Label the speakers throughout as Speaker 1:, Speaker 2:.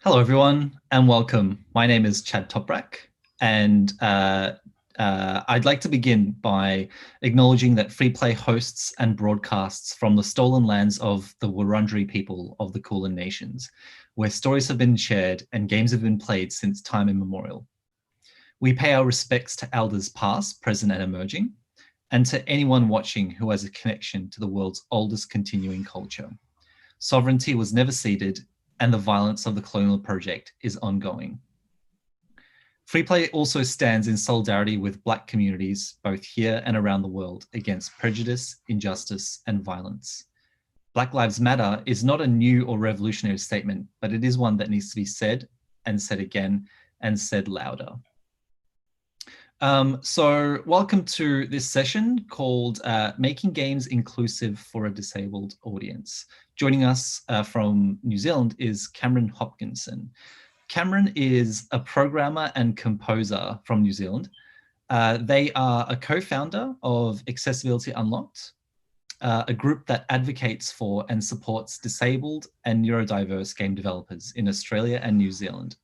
Speaker 1: Hello, everyone, and welcome. My name is Chad Toprak, and I'd like to begin by acknowledging that Freeplay hosts and broadcasts from the stolen lands of the Wurundjeri people of the Kulin Nations, where stories have been shared and games have been played since time immemorial. We pay our respects to elders past, present, and emerging, and to anyone watching who has a connection to the world's oldest continuing culture. Sovereignty was never ceded, and the violence of the colonial project is ongoing. Freeplay also stands in solidarity with Black communities, both here and around the world, against prejudice, injustice, and violence. Black Lives Matter is not a new or revolutionary statement, but it is one that needs to be said and said again and said louder. So welcome to this session called Making Games Inclusive for a Disabled Audience. Joining us from New Zealand is Cameron Hopkinson. Cameron is a programmer and composer from New Zealand. They are a co-founder of Accessibility Unlocked, a group that advocates for and supports disabled and neurodiverse game developers in Australia and New Zealand.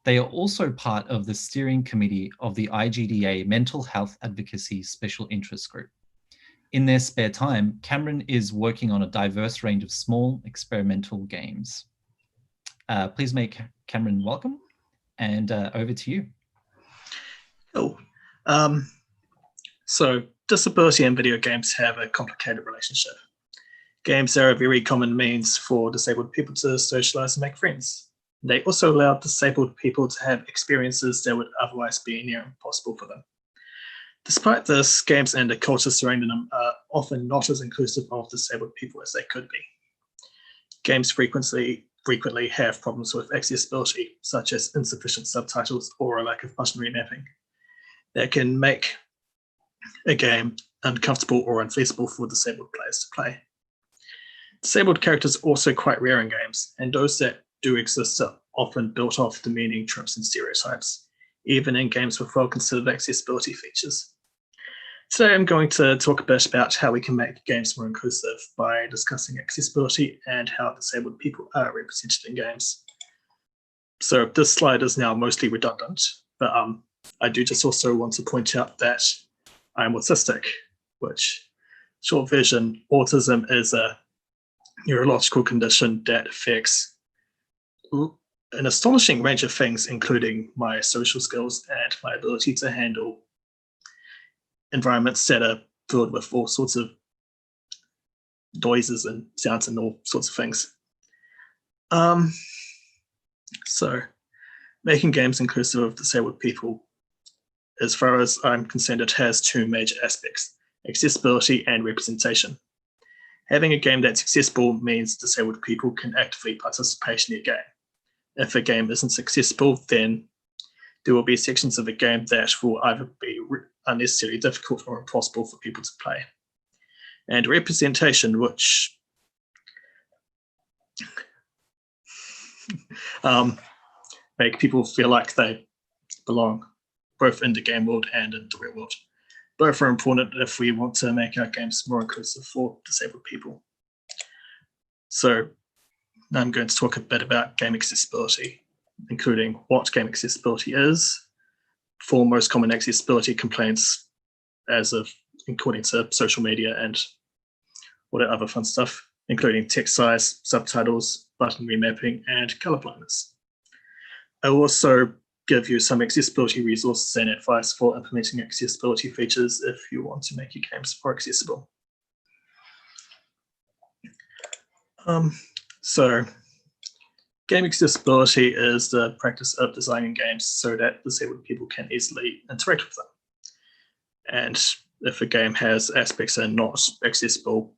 Speaker 1: They are also part of the steering committee of the IGDA Mental Health Advocacy Special Interest Group. In their spare time, Cameron is working on a diverse range of small experimental games. Please make Cameron welcome, and over to you.
Speaker 2: Cool. So disability and video games have a complicated relationship. Games are a very common means for disabled people to socialize and make friends. They also allow disabled people to have experiences that would otherwise be near impossible for them. Despite this, games and the culture surrounding them are often not as inclusive of disabled people as they could be. Games frequently have problems with accessibility, such as insufficient subtitles or a lack of button remapping, that can make a game uncomfortable or unfeasible for disabled players to play. Disabled characters are also quite rare in games, and those that do exist are often built off demeaning tropes and stereotypes, even in games with well-considered accessibility features. Today I'm going to talk a bit about how we can make games more inclusive by discussing accessibility and how disabled people are represented in games. So this slide is now mostly redundant, but I do just also want to point out that I'm autistic, which, short version, autism is a neurological condition that affects an astonishing range of things, including my social skills and my ability to handle environments that are filled with all sorts of noises and sounds and all sorts of things. So making games inclusive of disabled people, as far as I'm concerned, it has two major aspects: accessibility and representation. Having a game that's accessible means disabled people can actively participate in your game. If a game isn't accessible, then there will be sections of a game that will either be unnecessarily difficult or impossible for people to play. And representation, which make people feel like they belong, both in the game world and in the real world. Both are important if we want to make our games more inclusive for disabled people. So now I'm going to talk a bit about game accessibility, including what game accessibility is, four most common accessibility complaints according to social media, and all that other fun stuff, including text size, subtitles, button remapping, and color blindness. I will also give you some accessibility resources and advice for implementing accessibility features if you want to make your games more accessible. So game accessibility is the practice of designing games so that disabled people can easily interact with them. And if a game has aspects that are not accessible,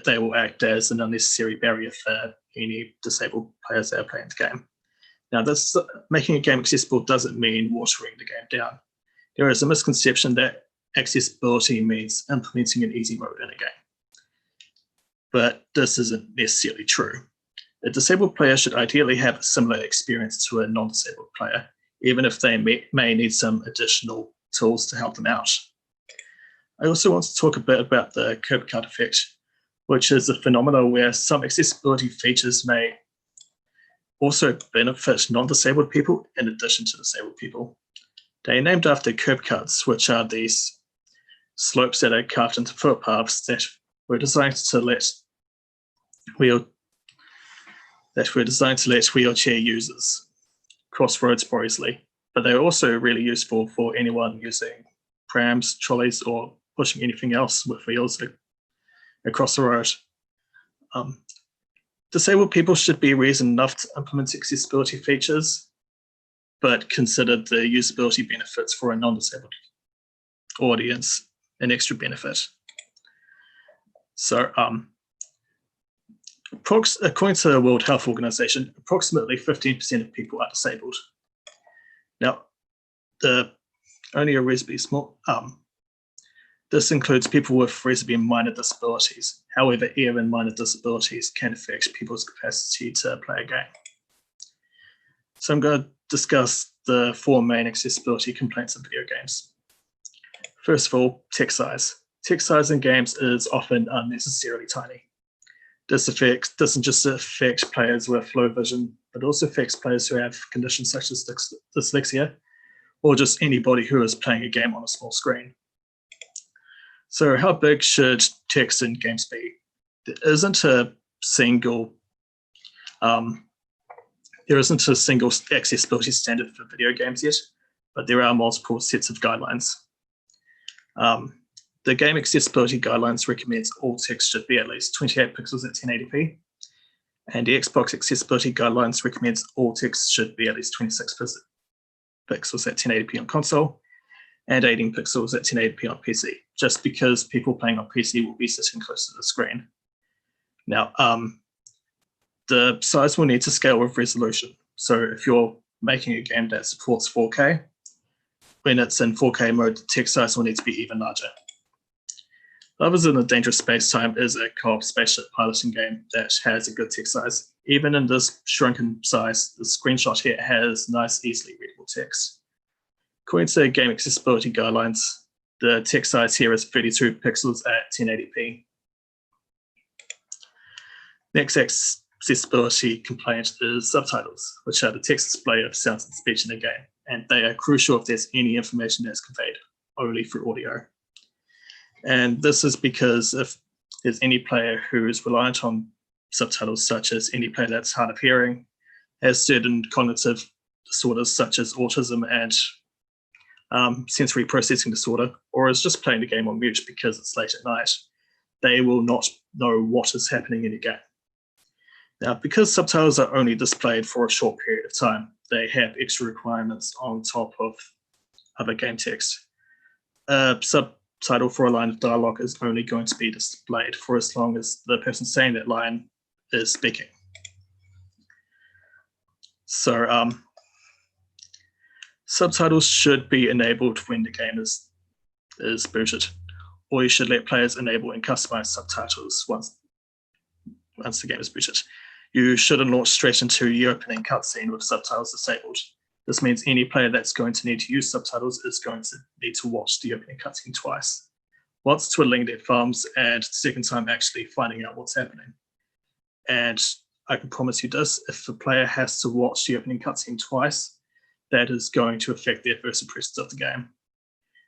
Speaker 2: they will act as an unnecessary barrier for any disabled players that are playing the game. Now, this making a game accessible doesn't mean watering the game down. There is a misconception that accessibility means implementing an easy mode in a game. But this isn't necessarily true. A disabled player should ideally have a similar experience to a non-disabled player, even if they may need some additional tools to help them out. I also want to talk a bit about the curb cut effect, which is a phenomenon where some accessibility features may also benefit non-disabled people in addition to disabled people. They're named after curb cuts, which are these slopes that are carved into footpaths that were designed to let wheelchair users cross roads more easily. But they're also really useful for anyone using prams, trolleys, or pushing anything else with wheels across the road. Disabled people should be reason enough to implement accessibility features, but consider the usability benefits for a non-disabled audience an extra benefit. So according to the World Health Organization, approximately 15% of people are disabled. Now, only a reasonably small, this includes people with reasonably minor disabilities. However, even minor disabilities can affect people's capacity to play a game. So I'm going to discuss the 4 main accessibility complaints in video games. First of all, text size. Text size in games is often unnecessarily tiny. This doesn't just affect players with low vision, but also affects players who have conditions such as dyslexia, or just anybody who is playing a game on a small screen. So how big should text in games be? There isn't a single accessibility standard for video games yet, but there are multiple sets of guidelines. The Game Accessibility Guidelines recommends all text should be at least 28 pixels at 1080p, and the Xbox Accessibility Guidelines recommends all text should be at least 26 pixels at 1080p on console, and 18 pixels at 1080p on PC, just because people playing on PC will be sitting close to the screen. Now, the size will need to scale with resolution. So if you're making a game that supports 4K, when it's in 4K mode, the text size will need to be even larger. Lovers in a Dangerous Space-Time is a co-op spaceship piloting game that has a good text size. Even in this shrunken size, the screenshot here has nice, easily readable text. According to Game Accessibility Guidelines, the text size here is 32 pixels at 1080p. Next accessibility complaint is subtitles, which are the text display of sounds and speech in a game, and they are crucial if there's any information that's conveyed only through audio. And this is because if there's any player who is reliant on subtitles, such as any player that's hard of hearing, has certain cognitive disorders such as autism and sensory processing disorder, or is just playing the game on mute because it's late at night, they will not know what is happening in the game. Now, because subtitles are only displayed for a short period of time, they have extra requirements on top of other game text. Subtitle for a line of dialogue is only going to be displayed for as long as the person saying that line is speaking. So subtitles should be enabled when the game is booted, or you should let players enable and customize subtitles once the game is booted. You shouldn't launch straight into the opening cutscene with subtitles disabled. This means any player that's going to need to use subtitles is going to need to watch the opening cutscene twice. Once twiddling their thumbs and the second time actually finding out what's happening. And I can promise you this, if the player has to watch the opening cutscene twice, that is going to affect their first impressions of the game.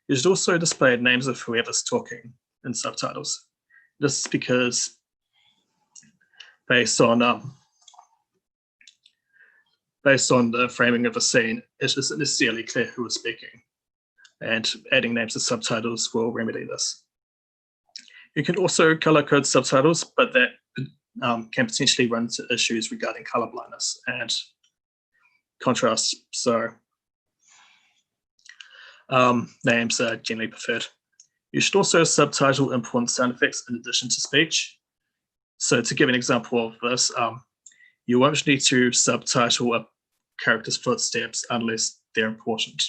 Speaker 2: You should also display names of whoever's talking in subtitles. This is because based on the framing of a scene, it isn't necessarily clear who is speaking, and adding names to subtitles will remedy this. You can also color code subtitles, but that can potentially run into issues regarding color blindness and contrast, so names are generally preferred. You should also subtitle important sound effects in addition to speech. So to give an example of this, you won't need to subtitle a character's footsteps unless they're important.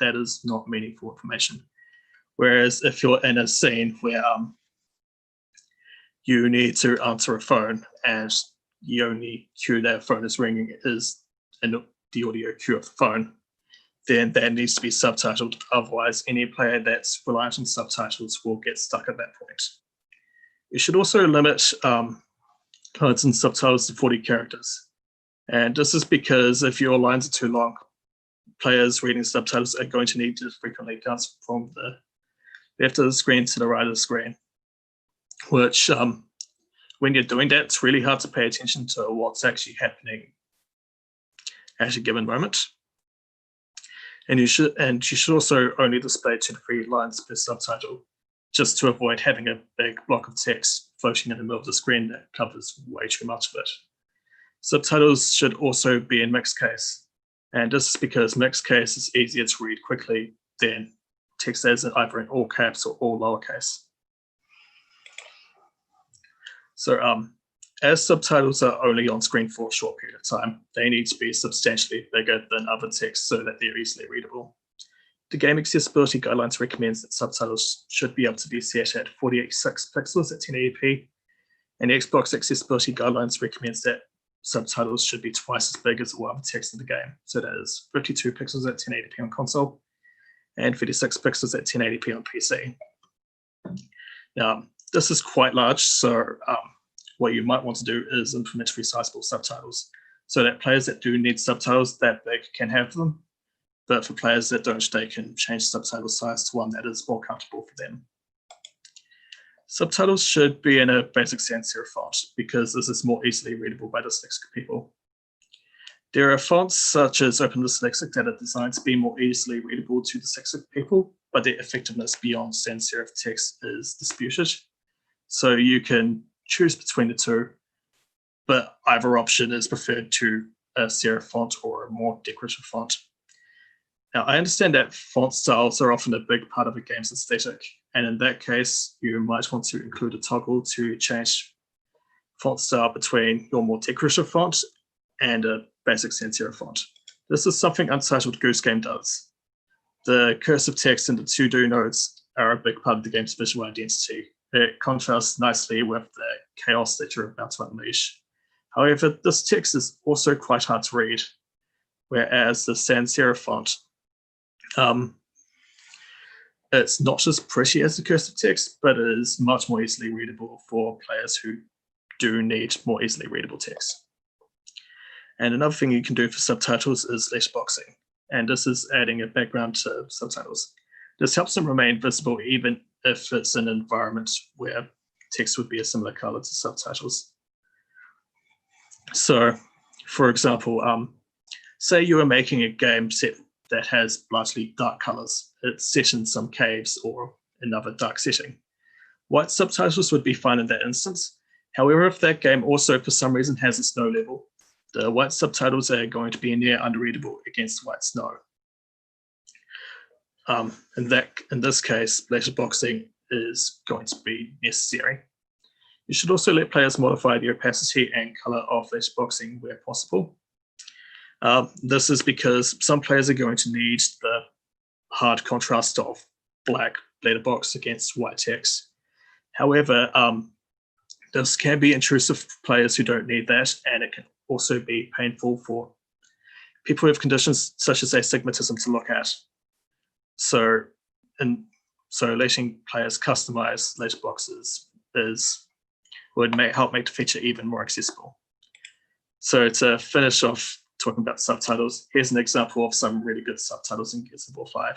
Speaker 2: That is not meaningful information. Whereas if you're in a scene where you need to answer a phone and the only cue that phone is ringing is the audio cue of the phone, then that needs to be subtitled. Otherwise, any player that's reliant on subtitles will get stuck at that point. You should also limit codes and subtitles to 40 characters. And this is because if your lines are too long, players reading subtitles are going to need to frequently bounce from the left of the screen to the right of the screen, which when you're doing that, it's really hard to pay attention to what's actually happening at a given moment. And you should also only display 2 to 3 lines per subtitle, just to avoid having a big block of text floating in the middle of the screen that covers way too much of it. Subtitles should also be in mixed case, and this is because mixed case is easier to read quickly than text that is either in all caps or all lowercase. So as subtitles are only on screen for a short period of time, they need to be substantially bigger than other text so that they're easily readable. The Game Accessibility Guidelines recommends that subtitles should be able to be set at 486 pixels at 1080p, and the Xbox Accessibility Guidelines recommends that subtitles should be twice as big as all other text in the game. So that is 52 pixels at 1080p on console and 36 pixels at 1080p on PC. Now, this is quite large, so what you might want to do is implement resizable subtitles so that players that do need subtitles that big can have them, but for players that don't, they can change subtitle size to one that is more comfortable for them. Subtitles should be in a basic sans serif font because this is more easily readable by dyslexic people. There are fonts such as Open Dyslexic that are designed to be more easily readable to dyslexic people, but their effectiveness beyond sans serif text is disputed. So you can choose between the two, but either option is preferred to a serif font or a more decorative font. Now, I understand that font styles are often a big part of a game's aesthetic, and in that case, you might want to include a toggle to change font style between your more decorative font and a basic sans serif font. This is something Untitled Goose Game does. The cursive text and the to-do nodes are a big part of the game's visual identity. It contrasts nicely with the chaos that you're about to unleash. However, this text is also quite hard to read, whereas the sans serif font, it's not as pretty as the cursive text, but it is much more easily readable for players who do need more easily readable text. And another thing you can do for subtitles is letterboxing, and this is adding a background to subtitles. This helps them remain visible even if it's an environment where text would be a similar color to subtitles. So, for example, say you are making a game set that has largely dark colors. It's set in some caves or another dark setting. White subtitles would be fine in that instance. However, if that game also for some reason has a snow level, the white subtitles are going to be near unreadable against white snow. In this case, letterboxing is going to be necessary. You should also let players modify the opacity and color of letterboxing where possible. This is because some players are going to need the hard contrast of black letterbox against white text. However, this can be intrusive for players who don't need that, and it can also be painful for people with conditions such as astigmatism to look at. So letting players customize letterboxes would help make the feature even more accessible. So to finish off talking about subtitles, here's an example of some really good subtitles in Gears of War 5.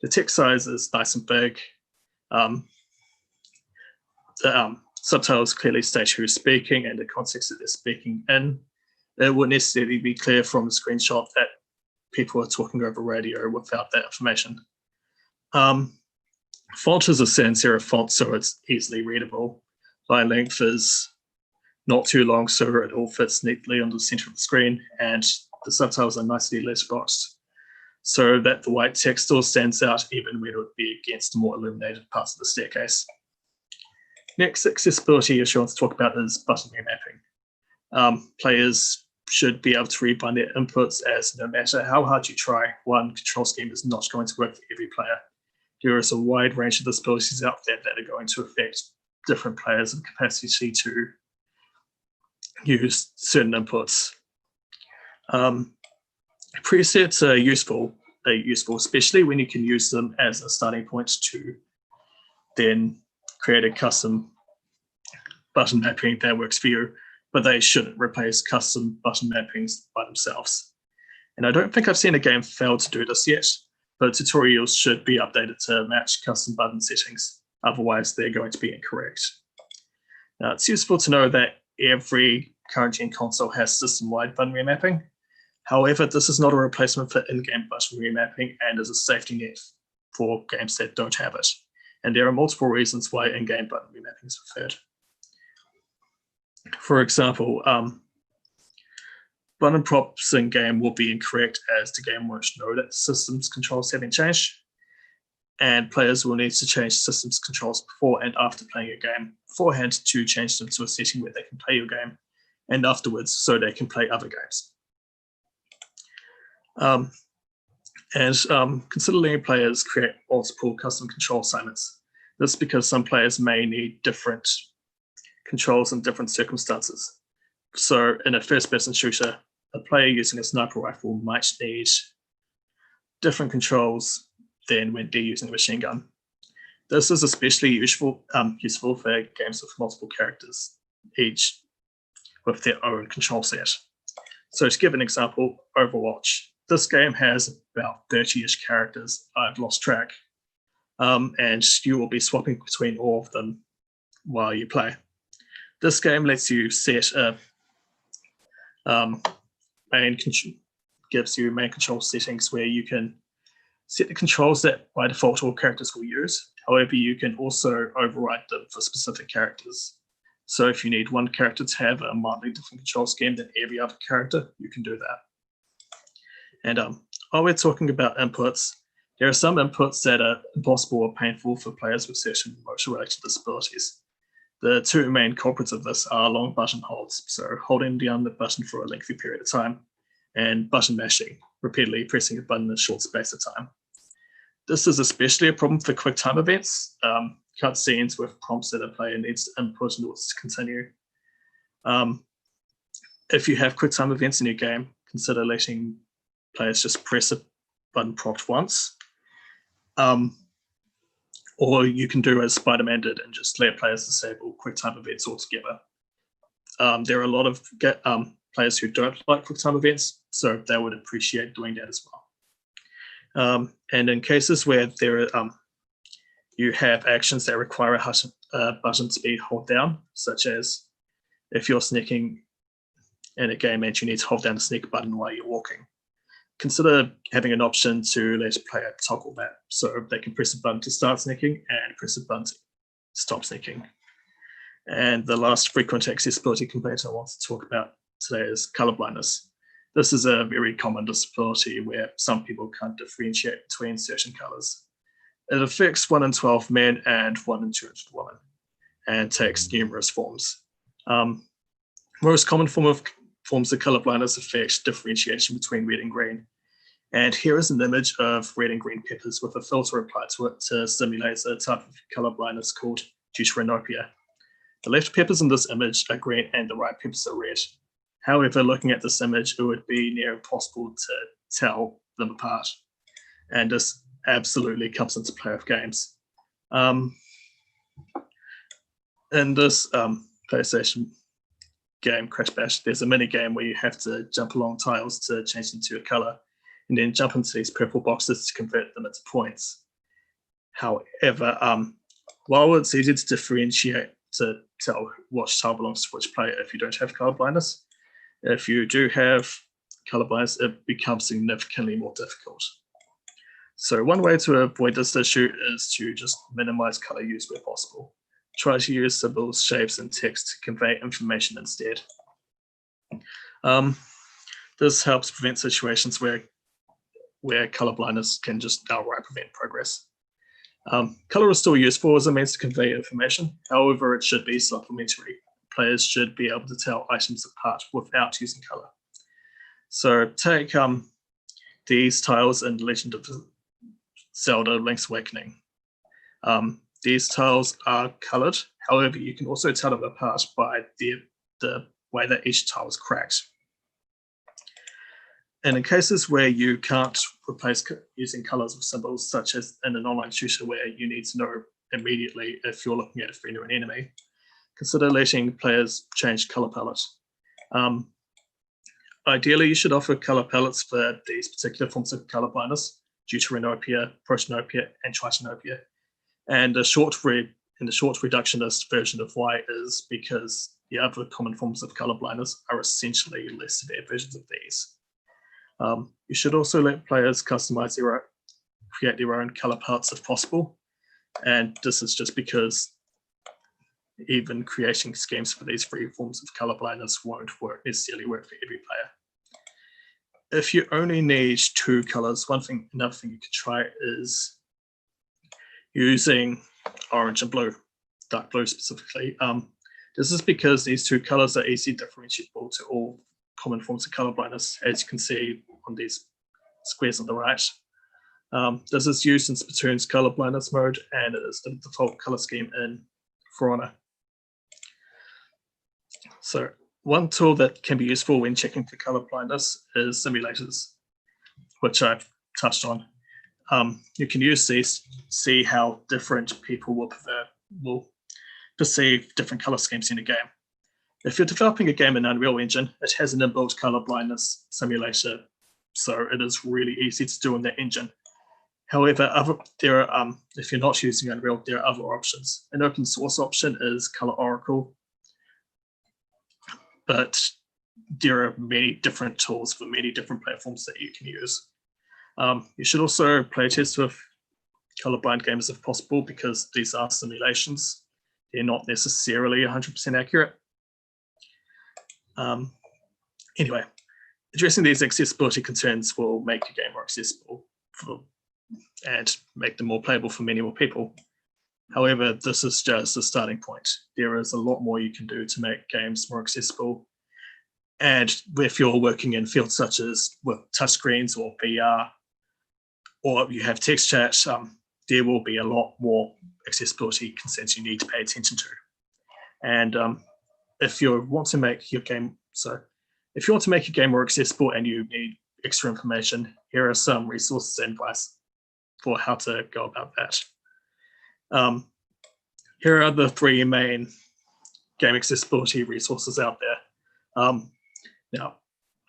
Speaker 2: The text size is nice and big. The subtitles clearly state who's speaking and the context that they're speaking in. It wouldn't necessarily be clear from the screenshot that people are talking over radio without that information. Font is a sans serif font, so it's easily readable. Line length is not too long, so it all fits neatly on the center of the screen, and the subtitles are nicely letterboxed, so that the white text still stands out even when it would be against the more illuminated parts of the staircase. Next accessibility issue I want to talk about is button remapping. Players should be able to rebind their inputs, as no matter how hard you try, one control scheme is not going to work for every player. There is a wide range of disabilities out there that are going to affect different players' capacity to use certain inputs. Presets are useful, especially when you can use them as a starting point to then create a custom button mapping that works for you. but they shouldn't replace custom button mappings by themselves. And I don't think I've seen a game fail to do this yet, but tutorials should be updated to match custom button settings. Otherwise, they're going to be incorrect. Now, it's useful to know that every current gen console has system-wide button remapping. However, this is not a replacement for in-game button remapping and is a safety net for games that don't have it. And there are multiple reasons why in-game button remapping is preferred. For example, button props in-game will be incorrect as the game won't know that the system's controls have been changed. And players will need to change systems controls before and after playing a game beforehand to change them to a setting where they can play your game, and afterwards so they can play other games. Consider letting players create multiple custom control assignments. This is because some players may need different controls in different circumstances. So in a first-person shooter, a player using a sniper rifle might need different controls than when they're using a machine gun. This is especially useful for games with multiple characters, each with their own control set. So to give an example, Overwatch. This game has about 30-ish characters. I've lost track. And you will be swapping between all of them while you play. This game lets you set gives you main control settings where you can set the controls that by default all characters will use. However, you can also override them for specific characters. So if you need one character to have a mildly different control scheme than every other character, you can do that. And while we're talking about inputs, there are some inputs that are impossible or painful for players with certain motor-related disabilities. The two main culprits of this are long button holds, so holding down the button for a lengthy period of time, and button mashing, repeatedly pressing a button in a short space of time. This is especially a problem for quick time events, cutscenes with prompts that a player needs to input in order to continue. If you have quick time events in your game, consider letting players just press a button prompt once. Or you can do as Spider-Man did and just let players disable quick time events altogether. There are a lot of players who don't like quick time events, so they would appreciate doing that as well. And in cases where there are, you have actions that require a button to be held down, such as if you're sneaking in a game and you need to hold down the sneak button while you're walking, consider having an option to let a player toggle that, so they can press a button to start sneaking and press a button to stop sneaking. And the last frequent accessibility complaint I want to talk about today is color blindness. This is a very common disability where some people can't differentiate between certain colors. It affects 1 in 12 men and 1 in 200 women, and takes numerous forms. Most common forms of color blindness affect differentiation between red and green. And here is an image of red and green peppers with a filter applied to it to simulate a type of color blindness called deuteranopia. The left peppers in this image are green and the right peppers are red. However, looking at this image, it would be near impossible to tell them apart. And this absolutely comes into play with games. In this PlayStation game, Crash Bash, there's a mini game where you have to jump along tiles to change them to a color, and then jump into these purple boxes to convert them into points. However, while it's easy to differentiate to tell which tile belongs to which player if you don't have color blindness, if you do have color blindness, it becomes significantly more difficult. So one way to avoid this issue is to just minimize color use where possible. Try to use symbols, shapes, and text to convey information instead. This helps prevent situations where color blindness can just outright prevent progress. Color is still useful as a means to convey information. However, it should be supplementary. Players should be able to tell items apart without using color. So take these tiles in Legend of Zelda Link's Awakening. These tiles are colored. However, you can also tell them apart by the way that each tile is cracked. And in cases where you can't replace using colors with symbols, such as in an online shooter where you need to know immediately if you're looking at a friend or an enemy, consider letting players change color palette. Ideally, you should offer color palettes for these particular forms of color blindness: deuteranopia, protanopia, and tritanopia. And the short reductionist version of why is because the other common forms of color blindness are essentially less severe versions of these. You should also let players customize create their own color palettes if possible. And this is just because even creating schemes for these three forms of color blindness won't necessarily work for every player. If you only need two colors, another thing you could try is using orange and blue, dark blue specifically. This is because these two colors are easily differentiable to all common forms of color blindness, as you can see on these squares on the right. This is used in Splatoon's color blindness mode, and it is the default color scheme in For Honor. So one tool that can be useful when checking for color blindness is simulators, which I've touched on. You can use these to see how different people will perceive different color schemes in a game. If you're developing a game in Unreal Engine, it has an inbuilt color blindness simulator, so it is really easy to do in that engine. However, if you're not using Unreal, there are other options. An open source option is Color Oracle, but there are many different tools for many different platforms that you can use. You should also playtest with colorblind games if possible, because these are simulations. They're not necessarily 100% accurate. Anyway, addressing these accessibility concerns will make your game more accessible and make them more playable for many more people. However, this is just a starting point. There is a lot more you can do to make games more accessible. And if you're working in fields such as with touchscreens or VR, or you have text chat, there will be a lot more accessibility concerns you need to pay attention to. And if you want to make your game more accessible and you need extra information, here are some resources and advice for how to go about that. Here are the three main game accessibility resources out there. Now,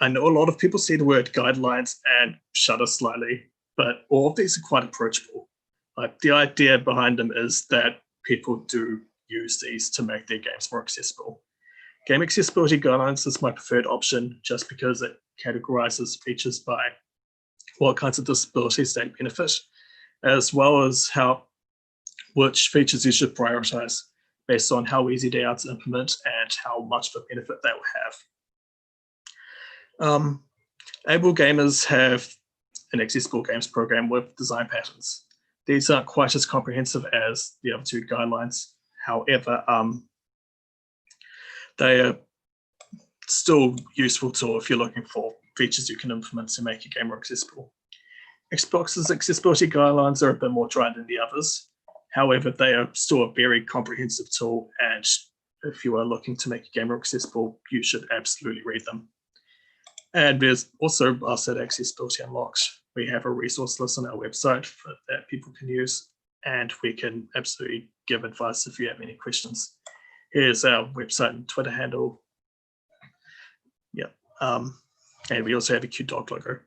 Speaker 2: I know a lot of people see the word guidelines and shudder slightly, but all of these are quite approachable. Like, the idea behind them is that people do use these to make their games more accessible. Game accessibility guidelines is my preferred option just because it categorizes features by what kinds of disabilities they benefit, as well as which features you should prioritize based on how easy they are to implement and how much of a benefit they will have. Able gamers have an accessible games program with design patterns. These aren't quite as comprehensive as the other two guidelines. However, they are still useful tool if you're looking for features you can implement to make your game more accessible. Xbox's accessibility guidelines are a bit more dry than the others. However, they are still a very comprehensive tool, and if you are looking to make your game more accessible, you should absolutely read them. And there's also us at Accessibility Unlocked. We have a resource list on our website that people can use, and we can absolutely give advice if you have any questions. Here's our website and Twitter handle. Yeah, and we also have a cute dog logo.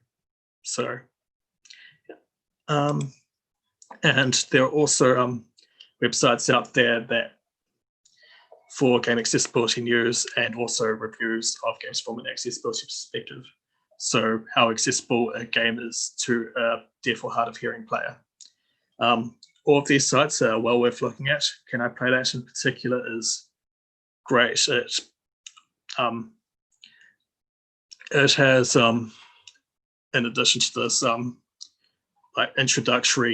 Speaker 2: So, yeah. And there are also websites out there that for game accessibility news and also reviews of games from an accessibility perspective. So how accessible a game is to a deaf or hard of hearing player. All of these sites are well worth looking at. Can I Play That in particular is great. It has, in addition to this, like introductions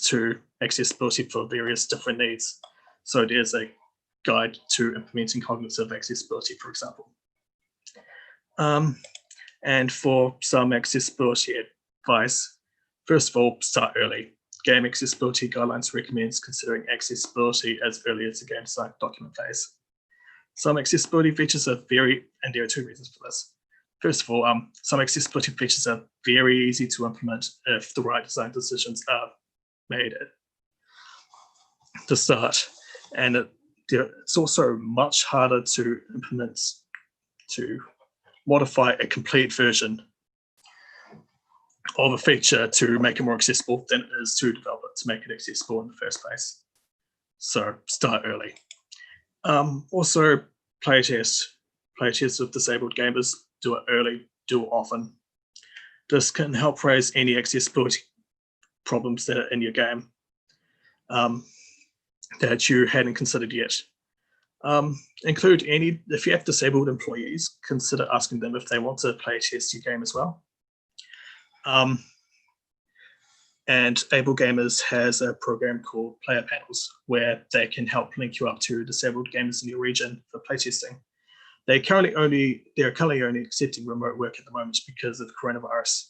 Speaker 2: to accessibility for various different needs. So there's a guide to implementing cognitive accessibility, for example. And for some accessibility advice, first of all, start early. Game accessibility guidelines recommends considering accessibility as early as the game design document phase. Some accessibility features are and there are two reasons for this. First of all, some accessibility features are very easy to implement if the right design decisions are made at the start. And it's also much harder to implement, to modify a complete version of a feature to make it more accessible than it is to develop it to make it accessible in the first place. So start early. Also, playtests with disabled gamers. Do it early, do it often. This can help raise any accessibility problems that are in your game that you hadn't considered yet. Include if you have disabled employees, consider asking them if they want to playtest your game as well. And Able Gamers has a program called Player Panels, where they can help link you up to disabled gamers in your region for playtesting. They're currently only accepting remote work at the moment because of coronavirus.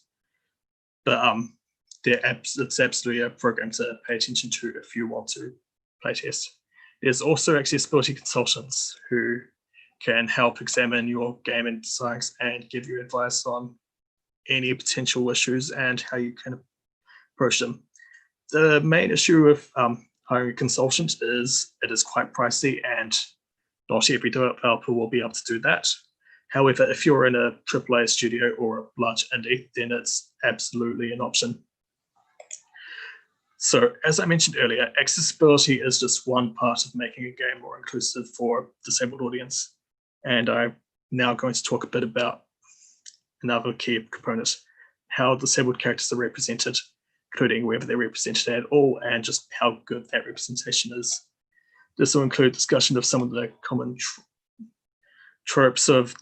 Speaker 2: But it's absolutely a program to pay attention to if you want to playtest. There's also accessibility consultants who can help examine your game and designs and give you advice on any potential issues and how you can approach them. The main issue with hiring a consultant is it is quite pricey and not every developer will be able to do that. However, if you're in a AAA studio or a large indie, then it's absolutely an option. So as I mentioned earlier, accessibility is just one part of making a game more inclusive for a disabled audience. And I'm now going to talk a bit about another key component, how disabled characters are represented, including whether they're represented at all and just how good that representation is. This will include discussion of some of the common tropes of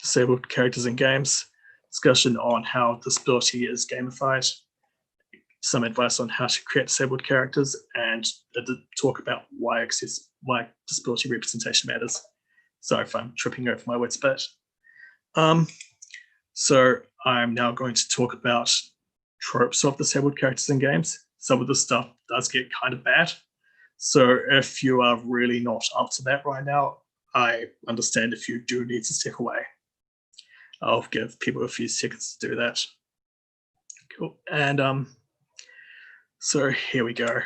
Speaker 2: disabled characters in games, discussion on how disability is gamified, some advice on how to create disabled characters, and talk about why disability representation matters. Sorry if I'm tripping over my words a bit. So I'm now going to talk about tropes of disabled characters in games. Some of the stuff does get kind of bad. So if you are really not up to that right now, I understand if you do need to step away. I'll give people a few seconds to do that. Cool. And so here we go.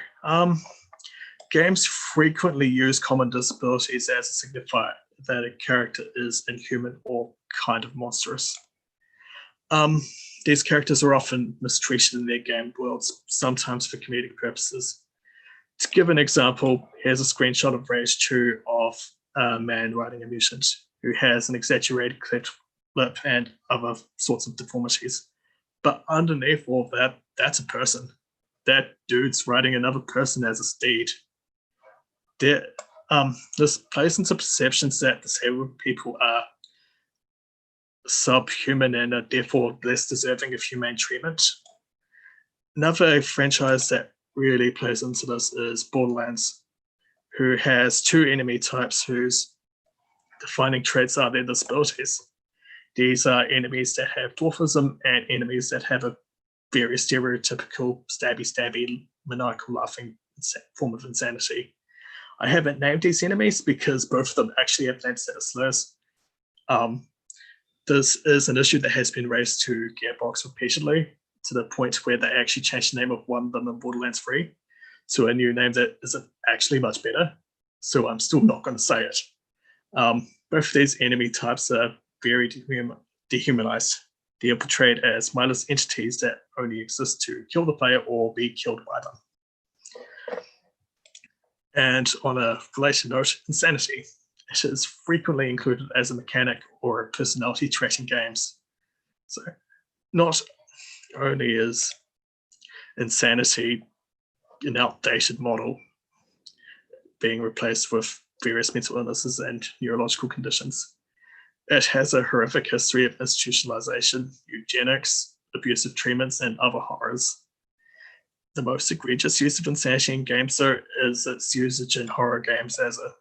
Speaker 2: Games frequently use common disabilities as a signifier that a character is inhuman or kind of monstrous. These characters are often mistreated in their game worlds, sometimes for comedic purposes. To give an example, here's a screenshot of Rage 2 of a man riding a mutant who has an exaggerated cleft lip and other sorts of deformities. But underneath all of that, that's a person. That dude's riding another person as a steed. This plays into perceptions that disabled people are subhuman and are therefore less deserving of humane treatment. Another franchise that really plays into this is Borderlands, who has two enemy types whose defining traits are their disabilities. These are enemies that have dwarfism and enemies that have a very stereotypical stabby, maniacal laughing form of insanity. I haven't named these enemies because both of them actually have names that are slurs. This is an issue that has been raised to Gearbox repeatedly, to the point where they actually changed the name of one of them in Borderlands 3 to a new name that is actually much better. So I'm still not going to say it. Both of these enemy types are very dehumanized. They are portrayed as mindless entities that only exist to kill the player or be killed by them. And on a related note, insanity. It is frequently included as a mechanic or a personality trait in games. So not only is insanity an outdated model being replaced with various mental illnesses and neurological conditions, it has a horrific history of institutionalization, eugenics, abusive treatments, and other horrors. The most egregious use of insanity in games, though, is its usage in horror games as a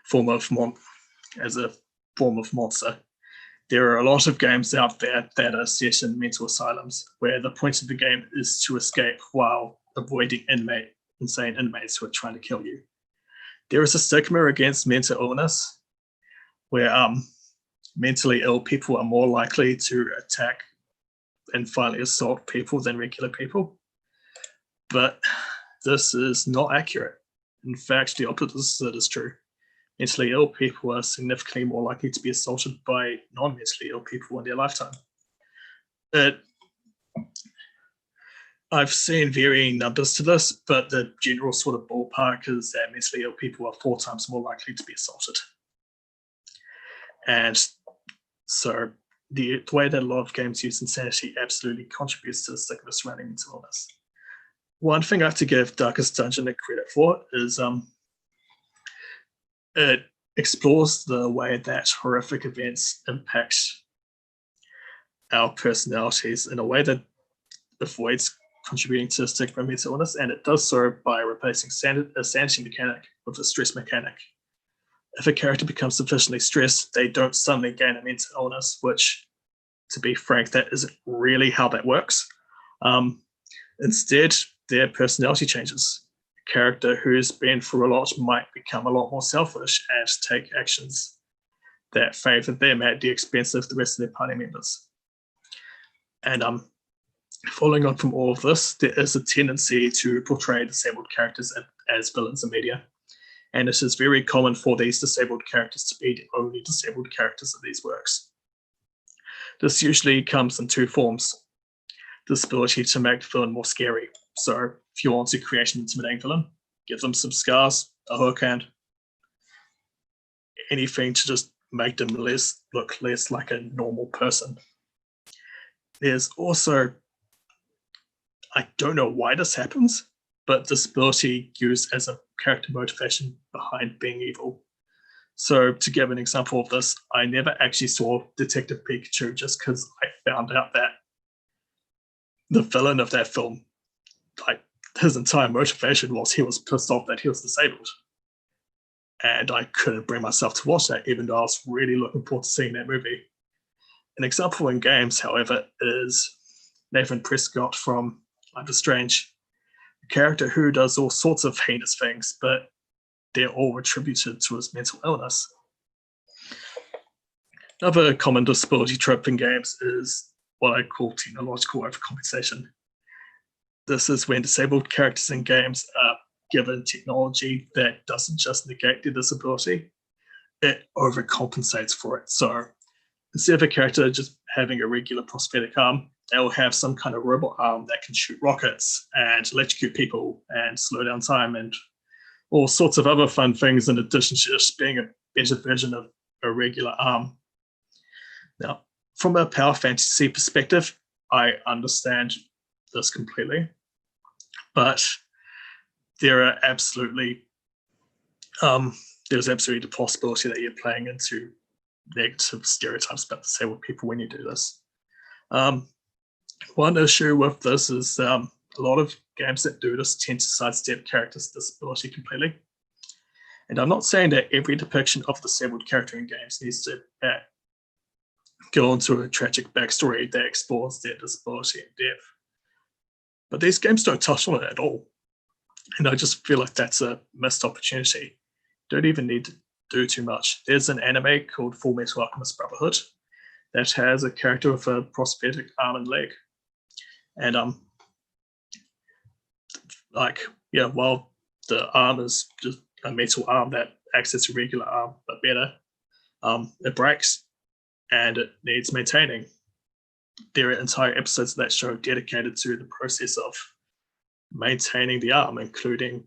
Speaker 2: form of monster. There are a lot of games out there that are set in mental asylums, where the point of the game is to escape while avoiding insane inmates who are trying to kill you. There is a stigma against mental illness, where mentally ill people are more likely to attack and finally assault people than regular people. But this is not accurate. In fact, the opposite is true. Mentally ill people are significantly more likely to be assaulted by non-mentally ill people in their lifetime. I've seen varying numbers to this, but the general sort of ballpark is that mentally ill people are 4 times more likely to be assaulted. And so the way that a lot of games use insanity absolutely contributes to the stigma surrounding mental illness. One thing I have to give Darkest Dungeon a credit for is it explores the way that horrific events impact our personalities in a way that avoids contributing to stigma of mental illness, and it does so by replacing a sanity mechanic with a stress mechanic. If a character becomes sufficiently stressed, they don't suddenly gain a mental illness, which, to be frank, that isn't really how that works. Instead, their personality changes. A character who's been through a lot might become a lot more selfish and take actions that favor them at the expense of the rest of their party members. And following on from all of this, there is a tendency to portray disabled characters as villains in media. And it is very common for these disabled characters to be the only disabled characters in these works. This usually comes in 2 forms. This ability to make the villain more scary. So if you want to create an intimidating villain, give them some scars, a hook hand, anything to just make them look less like a normal person. There's also, I don't know why this happens, but this ability used as a character motivation behind being evil. So to give an example of this, I never actually saw Detective Pikachu just because I found out that the villain of that film, like, his entire motivation was he was pissed off that he was disabled. And I couldn't bring myself to watch that, even though I was really looking forward to seeing that movie. An example in games, however, is Nathan Prescott from Life is Strange, a character who does all sorts of heinous things, but they're all attributed to his mental illness. Another common disability trope in games is what I call technological overcompensation. This is when disabled characters in games are given technology that doesn't just negate their disability, it overcompensates for it. So instead of a character just having a regular prosthetic arm, they'll have some kind of robot arm that can shoot rockets and electrocute people and slow down time and all sorts of other fun things in addition to just being a better version of a regular arm. Now, from a power fantasy perspective, I understand this completely, but there's absolutely the possibility that you're playing into negative stereotypes about disabled people when you do this. One issue with this is a lot of games that do this tend to sidestep characters' disability completely. And I'm not saying that every depiction of a disabled character in games needs to go into a tragic backstory that explores their disability in depth. But these games don't touch on it at all. And I just feel like that's a missed opportunity. Don't even need to do too much. There's an anime called Full Metal Alchemist Brotherhood that has a character with a prosthetic arm and leg. And while the arm is just a metal arm that acts as a regular arm, but better, it breaks and it needs maintaining. There are entire episodes of that show dedicated to the process of maintaining the arm, including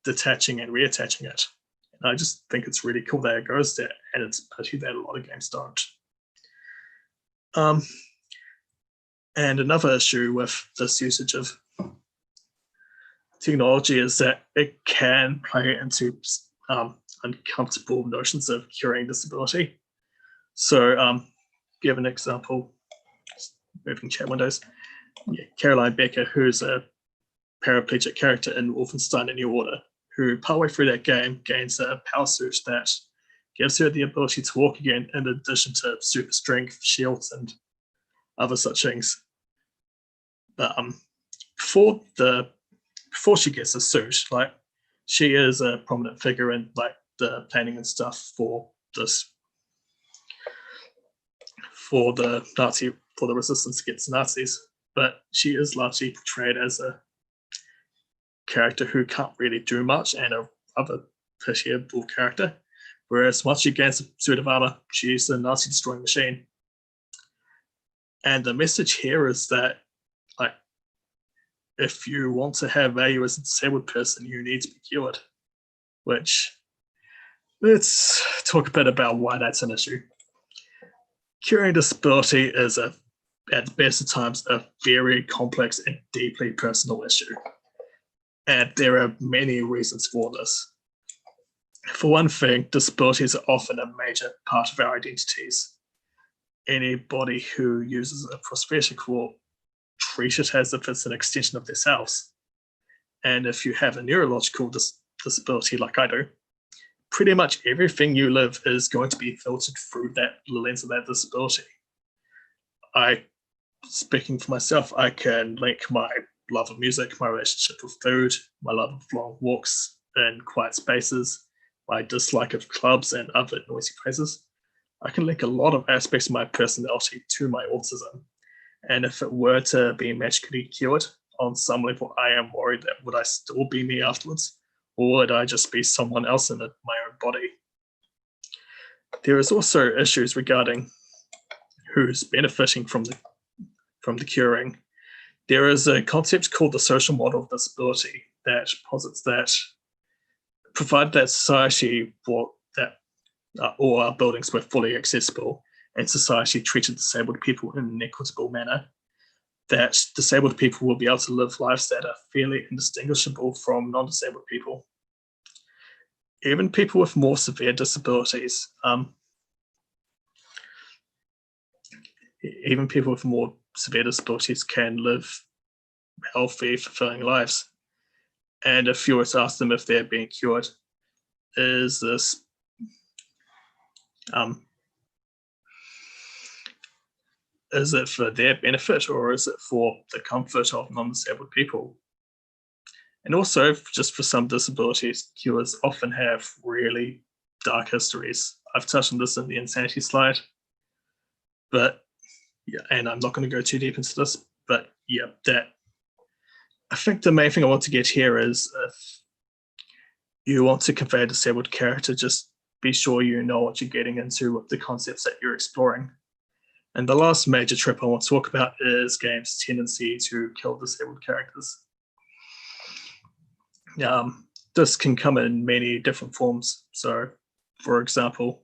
Speaker 2: detaching and reattaching it. And I just think it's really cool that it goes there, and it's a pity that a lot of games don't. And another issue with this usage of technology is that it can play into uncomfortable notions of curing disability. So, give an example, moving chat windows. Caroline Becker, who's a paraplegic character in Wolfenstein: A New Order, who partway through that game gains a power suit that gives her the ability to walk again, in addition to super strength, shields, and other such things. But before she gets a suit, like, she is a prominent figure in like the planning and stuff for this, for the resistance against the Nazis. But she is largely portrayed as a character who can't really do much and a other pitiable character, whereas once she gains a suit of armor, she's a Nazi destroying machine. And the message here is that, like, if you want to have value as a disabled person, you need to be cured. Which, let's talk a bit about why that's an issue. Curing disability is, at the best of times, a very complex and deeply personal issue. And there are many reasons for this. For one thing, disabilities are often a major part of our identities. Anybody who uses a prosthetic will treat it as if it's an extension of themselves. And if you have a neurological disability like I do, pretty much everything you live is going to be filtered through that lens of that disability. Speaking for myself, I can link my love of music, my relationship with food, my love of long walks in quiet spaces, my dislike of clubs and other noisy places. I can link a lot of aspects of my personality to my autism. And if it were to be magically cured, on some level, I am worried that would I still be me afterwards? Or would I just be someone else in my own body? There is also issues regarding who's benefiting from the curing. There is a concept called the social model of disability that posits that provided that society all our buildings were fully accessible and society treated disabled people in an equitable manner, that disabled people will be able to live lives that are fairly indistinguishable from non-disabled people. Even people with more severe disabilities, can live healthy, fulfilling lives. And if you were to ask them if they're being cured, is it for their benefit or is it for the comfort of non-disabled people? And also, just for some disabilities, cures often have really dark histories. I've touched on this in the insanity slide, but yeah, and I'm not going to go too deep into this, but yeah, I think the main thing I want to get here is if you want to convey a disabled character, just be sure you know what you're getting into with the concepts that you're exploring. And the last major trope I want to talk about is games' tendency to kill disabled characters. This can come in many different forms. So, for example,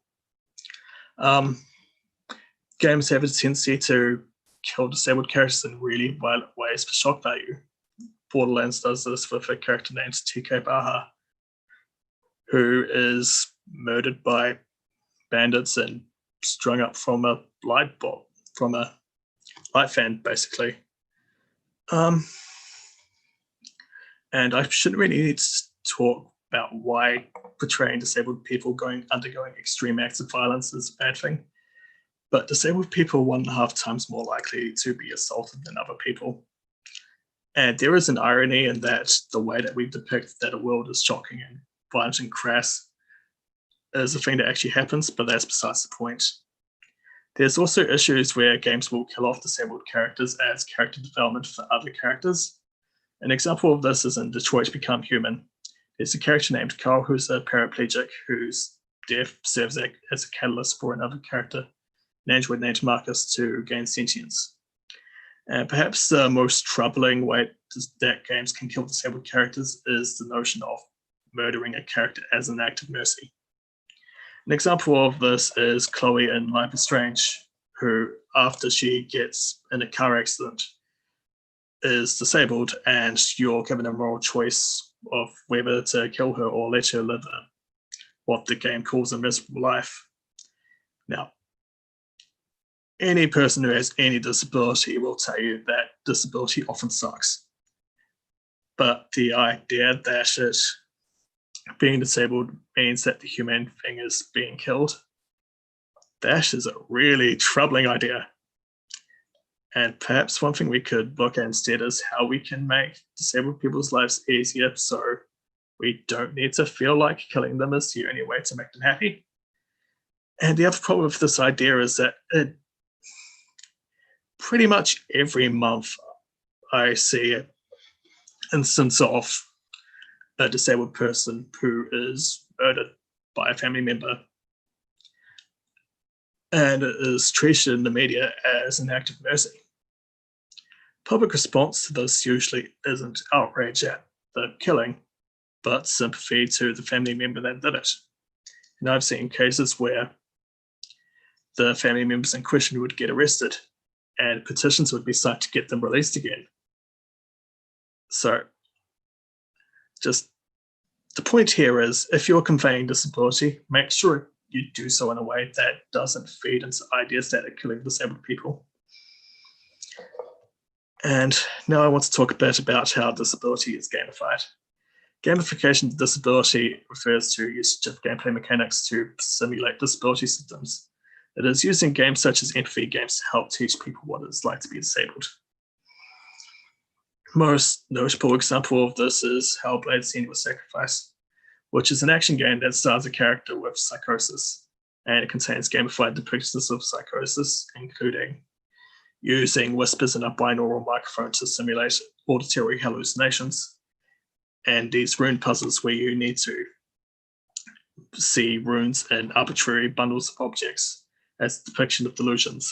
Speaker 2: games have a tendency to kill disabled characters in really violent ways for shock value. Borderlands does this with a character named TK Baha, who is murdered by bandits and strung up from a light fan, basically. And I shouldn't really need to talk about why portraying disabled people undergoing extreme acts of violence is a bad thing. But disabled people are 1.5 times more likely to be assaulted than other people. And there is an irony in that the way that we depict that a world is shocking and violent and crass is a thing that actually happens, but that's besides the point. There's also issues where games will kill off disabled characters as character development for other characters. An example of this is in Detroit Become Human. There's a character named Carl who's a paraplegic whose death serves as a catalyst for another character, an android named Marcus, to gain sentience. And perhaps the most troubling way that games can kill disabled characters is the notion of murdering a character as an act of mercy. An example of this is Chloe in Life is Strange, who, after she gets in a car accident, is disabled, and you're given a moral choice of whether to kill her or let her live what the game calls a miserable life. Now, any person who has any disability will tell you that disability often sucks. But the idea that being disabled means that the human thing is being killed, that is a really troubling idea. And perhaps one thing we could look at instead is how we can make disabled people's lives easier so we don't need to feel like killing them is the only way to make them happy. And the other problem with this idea is that pretty much every month I see an instance of a disabled person who is murdered by a family member and it is treated in the media as an act of mercy. Public response to this usually isn't outrage at the killing, but sympathy to the family member that did it. And I've seen cases where the family members in question would get arrested and petitions would be signed to get them released again. So just the point here is, if you're conveying disability, make sure you do so in a way that doesn't feed into ideas that are killing disabled people. And now I want to talk a bit about how disability is gamified. Gamification of disability refers to usage of gameplay mechanics to simulate disability symptoms. It is using games such as empathy games to help teach people what it's like to be disabled. Most notable example of this is Hellblade: Senua's Sacrifice, which is an action game that stars a character with psychosis, and it contains gamified depictions of psychosis, including using whispers in a binaural microphone to simulate auditory hallucinations, and these rune puzzles where you need to see runes in arbitrary bundles of objects as a depiction of delusions.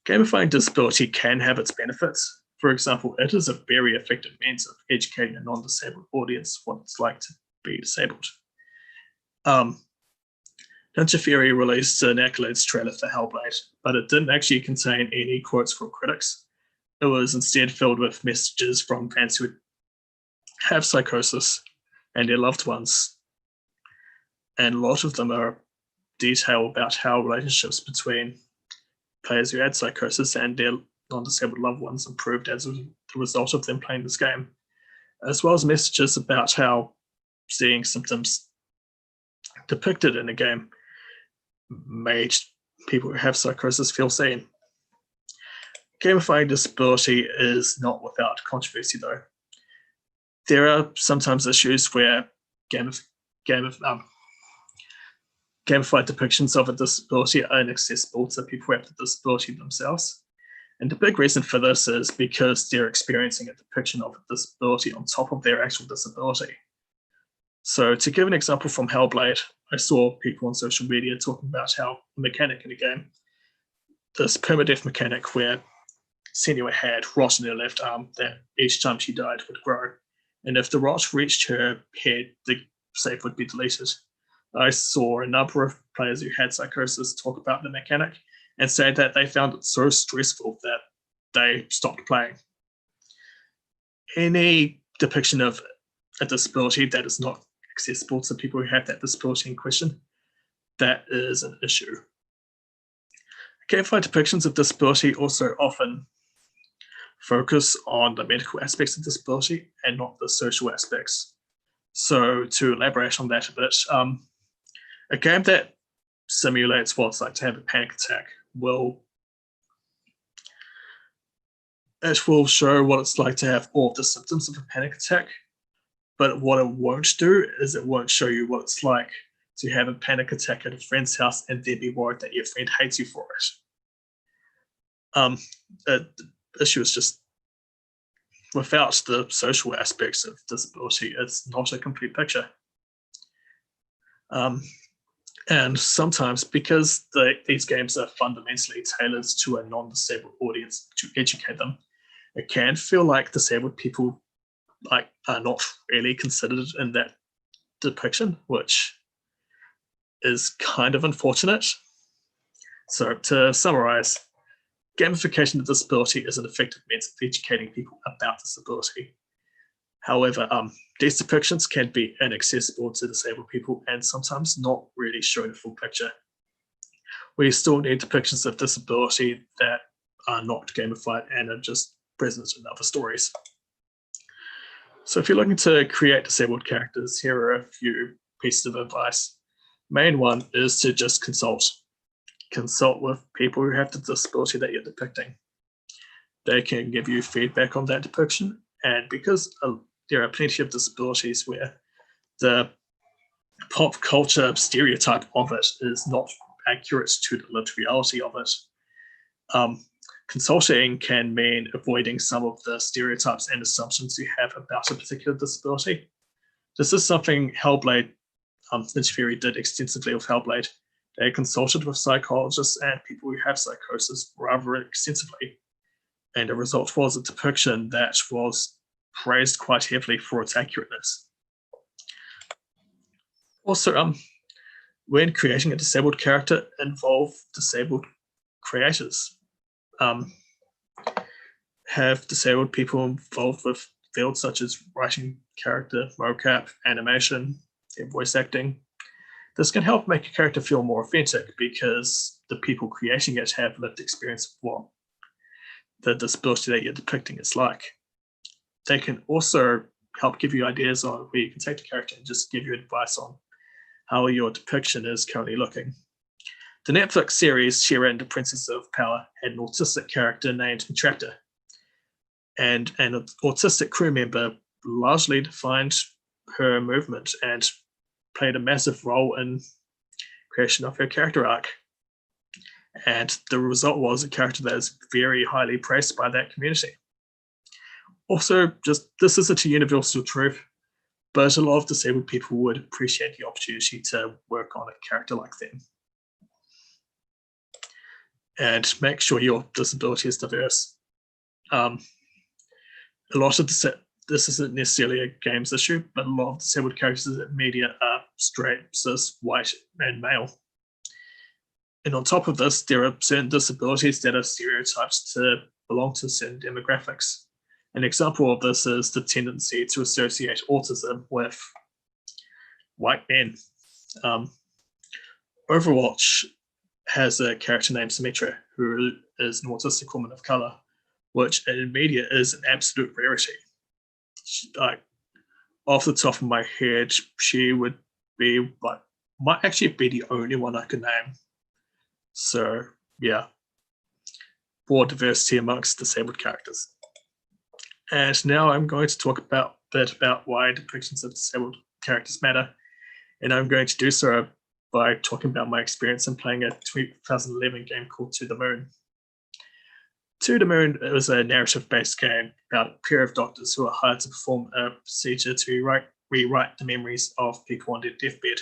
Speaker 2: Gamifying disability can have its benefits. For example, it is a very effective means of educating a non-disabled audience what it's like to be disabled. Ninja Theory released an accolades trailer for Hellblade, but it didn't actually contain any quotes from critics. It was instead filled with messages from fans who have psychosis and their loved ones. And a lot of them are detail about how relationships between players who had psychosis and their non-disabled loved ones improved as a result of them playing this game, as well as messages about how seeing symptoms depicted in a game made people who have psychosis feel seen. Gamifying disability is not without controversy, though. There are sometimes issues where gamified depictions of a disability are inaccessible to people who have the disability themselves. And the big reason for this is because they're experiencing a depiction of a disability on top of their actual disability. So to give an example from Hellblade, I saw people on social media talking about how a mechanic in the game, this permadeath mechanic where Senua had rot in her left arm that each time she died would grow. And if the rot reached her head, the save would be deleted. I saw a number of players who had psychosis talk about the mechanic and say that they found it so stressful that they stopped playing. Any depiction of a disability that is not accessible to people who have that disability in question, that is an issue. Gamified depictions of disability also often focus on the medical aspects of disability and not the social aspects. So to elaborate on that a bit, a game that simulates what it's like to have a panic attack will show what it's like to have all of the symptoms of a panic attack, but what it won't do is it won't show you what it's like to have a panic attack at a friend's house and then be worried that your friend hates you for it. The issue is just without the social aspects of disability, it's not a complete picture. And sometimes, because these games are fundamentally tailored to a non-disabled audience to educate them, it can feel like disabled people are not really considered in that depiction, which is kind of unfortunate. So to summarize, gamification of disability is an effective means of educating people about disability. However, these depictions can be inaccessible to disabled people and sometimes not really show the full picture. We still need depictions of disability that are not gamified and are just present in other stories. So if you're looking to create disabled characters, here are a few pieces of advice. Main one is to just consult. Consult with people who have the disability that you're depicting. They can give you feedback on that depiction, and because there are plenty of disabilities where the pop culture stereotype of it is not accurate to the lived reality of it, consulting can mean avoiding some of the stereotypes and assumptions you have about a particular disability. This is something Hellblade interviewee did extensively with Hellblade. They consulted with psychologists and people who have psychosis rather extensively, and the result was a depiction that was praised quite heavily for its accurateness. Also, when creating a disabled character, involve disabled creators. Have disabled people involved with fields such as writing character, mocap, animation, and voice acting. This can help make a character feel more authentic because the people creating it have lived experience of what the disability that you're depicting is like. They can also help give you ideas on where you can take the character and just give you advice on how your depiction is currently looking. The Netflix series She-Ra and the Princess of Power had an autistic character named Intractor, and an autistic crew member largely defined her movement and played a massive role in creation of her character arc. And the result was a character that is very highly praised by that community. Also, just this isn't a universal truth, but a lot of disabled people would appreciate the opportunity to work on a character like them. And make sure your disability is diverse. A lot of this isn't necessarily a games issue, but a lot of disabled characters in media are straight, cis, white, and male. And on top of this, there are certain disabilities that are stereotypes to belong to certain demographics. An example of this is the tendency to associate autism with white men. Overwatch has a character named Symmetra, who is an autistic woman of color, which in media is an absolute rarity. Off the top of my head, she would be might actually be the only one I could name. So yeah, more diversity amongst disabled characters. And now I'm going to talk a bit about why depictions of disabled characters matter, and I'm going to do so by talking about my experience in playing a 2011 game called To the Moon. To the Moon was a narrative-based game about a pair of doctors who are hired to perform a procedure to rewrite the memories of people on their deathbed,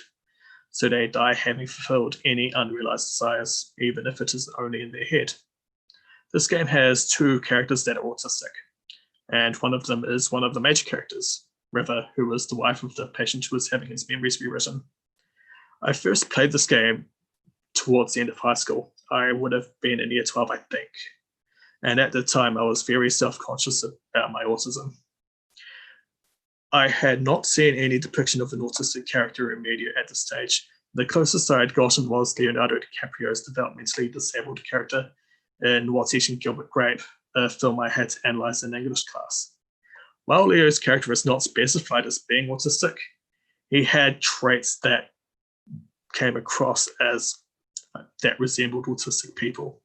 Speaker 2: so they die having fulfilled any unrealized desires, even if it is only in their head. This game has two characters that are autistic, and one of them is one of the major characters, River, who was the wife of the patient who was having his memories rewritten. I first played this game towards the end of high school. I would have been in year 12, I think. And at the time, I was very self-conscious about my autism. I had not seen any depiction of an autistic character in media at this stage. The closest I had gotten was Leonardo DiCaprio's developmentally disabled character in What's Eating Gilbert Grape, a film I had to analyze in English class. While Leo's character is not specified as being autistic, he had traits that came across as that resembled autistic people.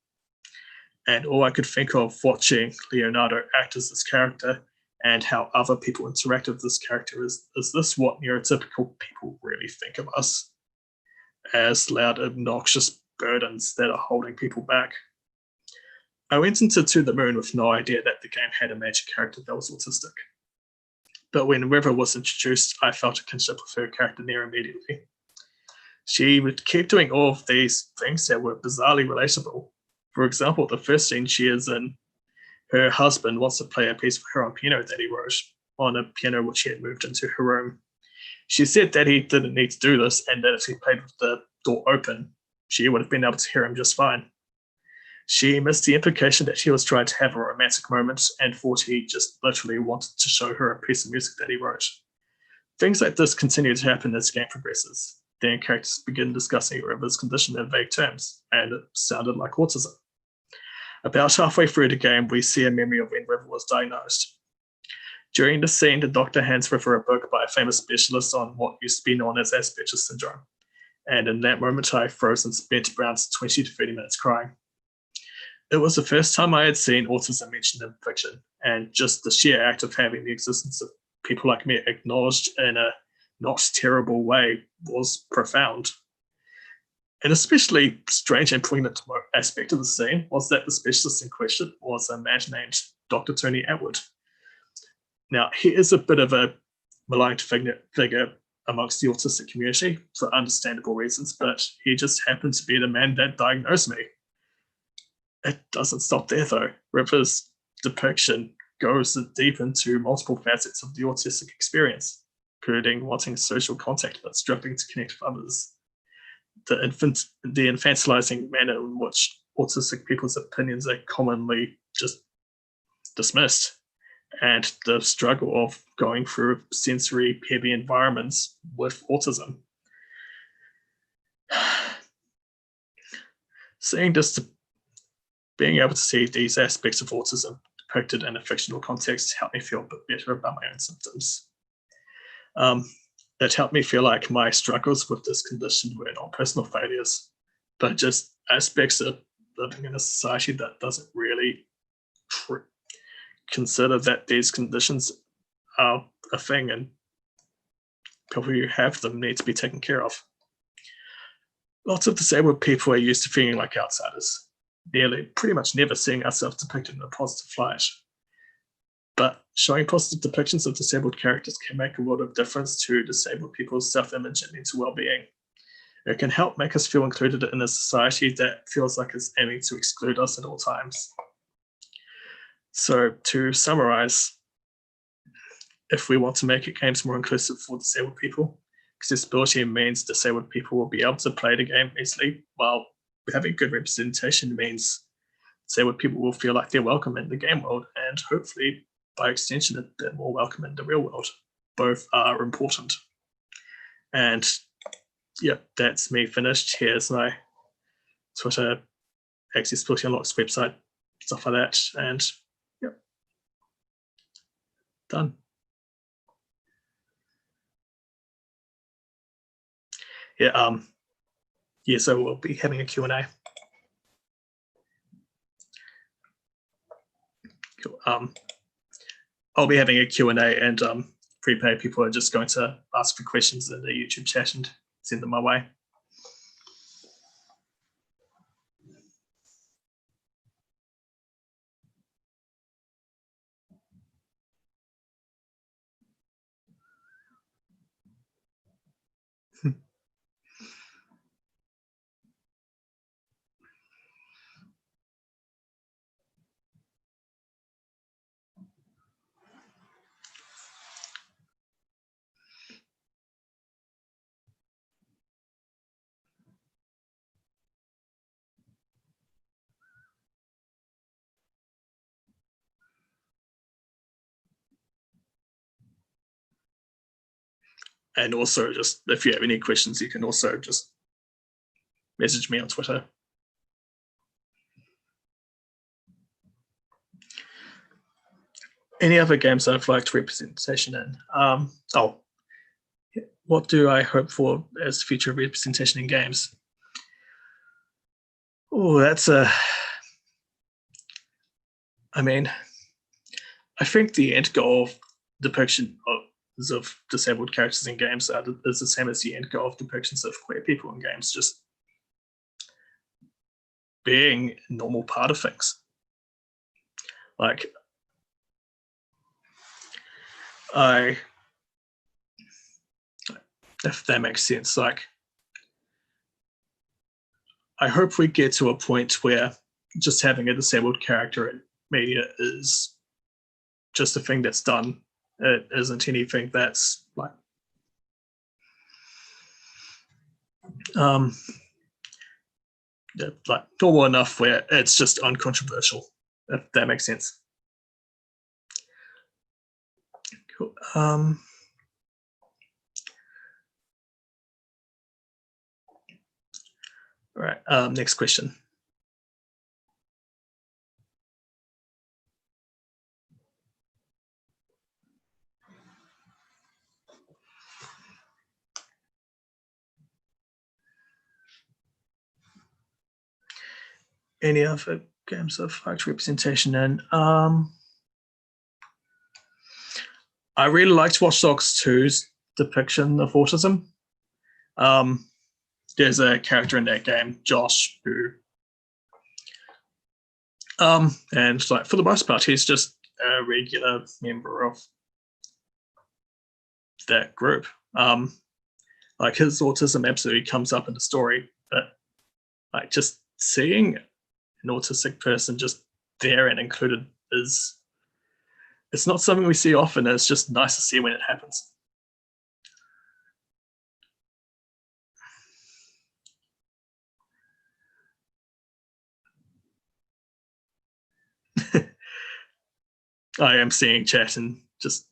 Speaker 2: And all I could think of watching Leonardo act as this character and how other people interact with this character is this what neurotypical people really think of us? As loud, obnoxious burdens that are holding people back. I went into To the Moon with no idea that the game had a major character that was autistic. But when River was introduced, I felt a kinship with her character near immediately. She would keep doing all of these things that were bizarrely relatable. For example, the first scene she is in, her husband wants to play a piece for her on piano that he wrote on a piano which he had moved into her room. She said that he didn't need to do this and that if he played with the door open, she would have been able to hear him just fine. She missed the implication that he was trying to have a romantic moment and thought he just literally wanted to show her a piece of music that he wrote. Things like this continue to happen as the game progresses. Then characters begin discussing River's condition in vague terms, and it sounded like autism. About halfway through the game, we see a memory of when River was diagnosed. During the scene, the doctor hands River a book by a famous specialist on what used to be known as Asperger's syndrome. And in that moment, I froze and spent around 20 to 30 minutes crying. It was the first time I had seen autism mentioned in fiction, and just the sheer act of having the existence of people like me acknowledged in a not terrible way was profound. An especially strange and poignant aspect of the scene was that the specialist in question was a man named Dr. Tony Atwood. Now, he is a bit of a maligned figure amongst the autistic community for understandable reasons, but he just happened to be the man that diagnosed me. It doesn't stop there though. Ripper's depiction goes deep into multiple facets of the autistic experience, including wanting social contact but struggling to connect with others, the infantilizing manner in which autistic people's opinions are commonly just dismissed, and the struggle of going through sensory heavy environments with autism. Being able to see these aspects of autism depicted in a fictional context helped me feel a bit better about my own symptoms. It helped me feel like my struggles with this condition were not personal failures, but just aspects of living in a society that doesn't really consider that these conditions are a thing and people who have them need to be taken care of. Lots of disabled people are used to feeling like outsiders, pretty much never seeing ourselves depicted in a positive light. But showing positive depictions of disabled characters can make a lot of difference to disabled people's self-image and mental well-being. It can help make us feel included in a society that feels like it's aiming to exclude us at all times. So to summarize, if we want to make games more inclusive for disabled people, accessibility means disabled people will be able to play the game easily, while having good representation means disabled people will feel like they're welcome in the game world, and hopefully, by extension, a bit more welcome in the real world. Both are important. And yeah, that's me finished. Here's my Twitter, Accessibility Unlocks website, stuff like that, and yeah, done. Yeah, so we'll be having a Q&A. Cool. I'll be having a Q&A, and Freeplay people are just going to ask for questions in the YouTube chat and send them my way. And also, just if you have any questions, you can also just message me on Twitter. Any other games I've liked representation in? What do I hope for as future representation in games? Oh, that's a. I mean, I think the end goal of depiction of disabled characters in games is the same as the end goal of depictions of queer people in games, just being a normal part of things. Like, if that makes sense, like, I hope we get to a point where just having a disabled character in media is just a thing that's done. It isn't anything that's like normal enough where it's just uncontroversial, if that makes sense. Cool. All right, next question. Any other games of liked representation in? I really liked Watch Dogs 2's depiction of autism. There's a character in that game, Josh, who, and like for the most part, he's just a regular member of that group. Like his autism absolutely comes up in the story, but like just seeing an autistic person just there and included it's not something we see often. It's just nice to see when it happens. I am seeing chat and just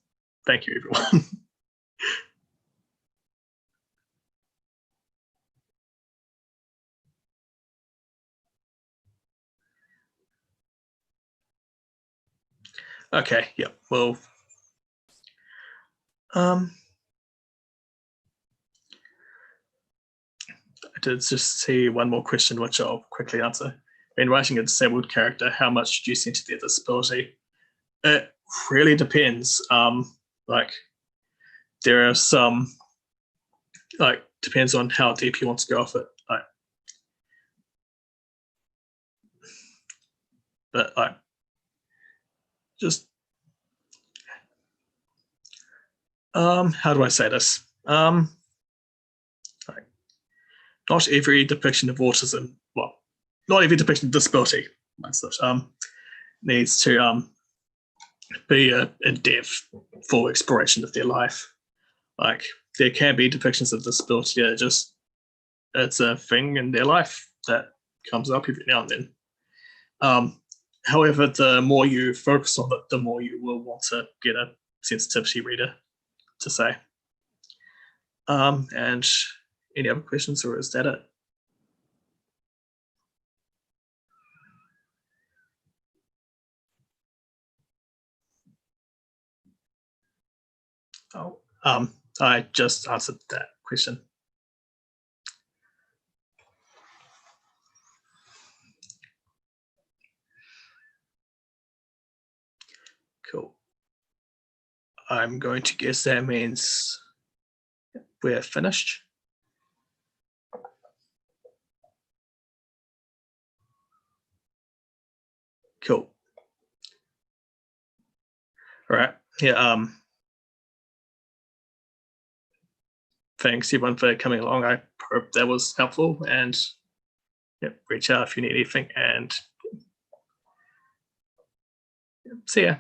Speaker 2: thank you, everyone. Okay, yeah, well, I did just see one more question, which I'll quickly answer. When writing a disabled character, how much do you center their disability? It really depends. Like there are some, like depends on how deep you want to go off it. But like just how do I say this? Like, not every depiction of autism, well, not every depiction of disability, needs to be a in-depth full exploration of their life. Like there can be depictions of disability that just it's a thing in their life that comes up every now and then. However, the more you focus on it, the more you will want to get a sensitivity reader to say. And any other questions, or is that it? Oh, I just answered that question. Cool. I'm going to guess that means we're finished. Cool. All right. Yeah. Thanks everyone for coming along. I hope that was helpful, and reach out if you need anything, and see ya.